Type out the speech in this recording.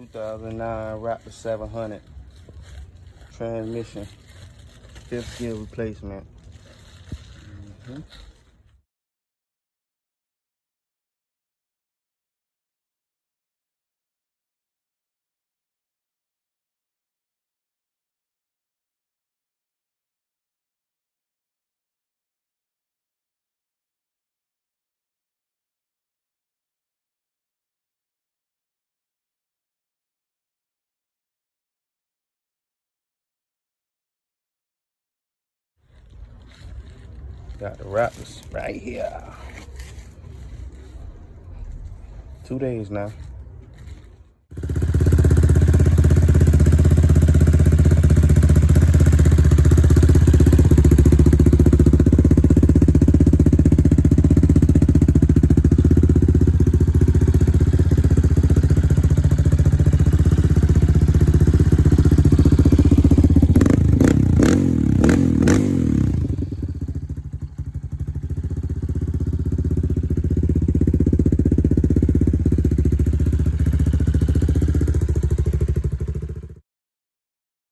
2009 Raptor 700 transmission, 5th gear replacement. Got the Raptors right here. 2 days now.